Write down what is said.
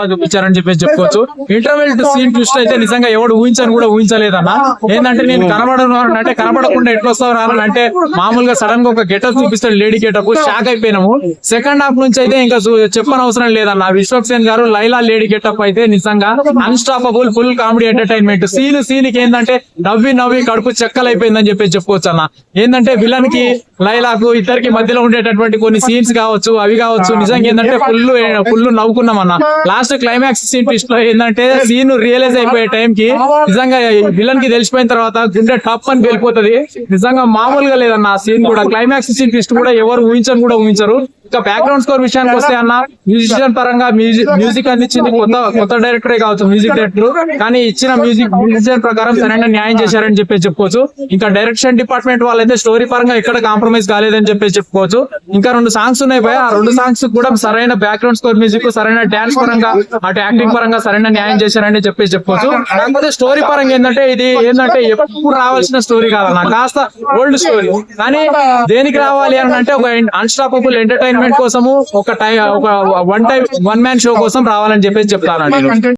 చూపించారని చెప్పేసి చెప్పుకోవచ్చు. Interval scene twist అయితే నిజంగా ఎవడు ఊహించలేదన్న. ఏంటంటే నేను కనబడను అంటే కనబడకుండా ఎట్లా వస్తావు రానంటే మామూలుగా సడన్ గా ఒక గెటప్ చూపిస్తాడు, లేడీ గెటప్, షాక్ అయిపోయినాము. సెకండ్ హాఫ్ నుంచి అయితే ఇంకా చెప్పనవసరం లేదన్న. విశ్వక్సేన్ గారు లైలా లేడీ గెటప్ అయితే నిజంగా unstoppable, full comedy entertainment. Scene కి ఏంటంటే నవ్వి కడుపు చెక్కలు అయిపోయిందని చెప్పేసి చెప్పుకోవచ్చు అన్న. ఏంటంటే విలన్ కి లైలాకు ఇద్దరికి మధ్యలో ఉండేటటువంటి కొన్ని సీన్స్ కావచ్చు, అవి కావచ్చు, నిజంగా ఏంటంటే ఫుల్ నవ్వుకున్నాం అన్న. లాస్ట్ క్లైమాక్స్ సీన్ ట్విస్ట్ లో ఏంటంటే సీన్ రియలైజ్ అయిపోయే టైం కి నిజంగా విలన్ కి తెలిసిపోయిన తర్వాత గుండె టప్ అని వెళ్ళిపోతుంది. నిజంగా మామూలుగా లేదన్న ఆ సీన్ కూడా. క్లైమాక్స్ సీన్ ట్విస్ట్ కూడా ఎవరు ఊహించరు. ఇంకా బ్యాక్గ్రౌండ్ స్కోర్ విషయానికి వస్తే అన్న, మ్యూజిషియన్ పరంగా మ్యూజిక్ అందించింది కొత్త డైరెక్టరే కావచ్చు, మ్యూజిక్ డైరెక్టర్. కానీ ఇచ్చిన మ్యూజిషియన్ ప్రకారం సరైన న్యాయం చేశారని చెప్పేసి చెప్పుకోవచ్చు. ఇంకా డైరెక్షన్ డిపార్ట్మెంట్ వాళ్ళైతే స్టోరీ పరంగా ఎక్కడ కాంప్రమైజ్ కాలేదని చెప్పేసి చెప్పుకోవచ్చు. ఇంకా 2 సాంగ్స్ ఉన్నాయి భయ, ఆ 2 సాంగ్స్ కూడా సరైన బ్యాక్గ్రౌండ్ స్కోర్ మ్యూజిక్, సరైన డాన్స్ పరంగా, అటు యాక్టింగ్ పరంగా సరైన న్యాయం చేశారని చెప్పేసి చెప్పుకోవచ్చు. కాకపోతే స్టోరీ పరంగా ఏంటంటే ఎప్పుడు రావాల్సిన స్టోరీ కాదన్న, కాస్త ఓల్డ్ స్టోరీ. కానీ దేనికి రావాలి అని అంటే ఒక అన్స్టాపబుల్ ఎంటర్టైన్మెంట్ కోసము, ఒక వన్ మ్యాన్ షో కోసం రావాలని చెప్పేసి చెప్తానండి.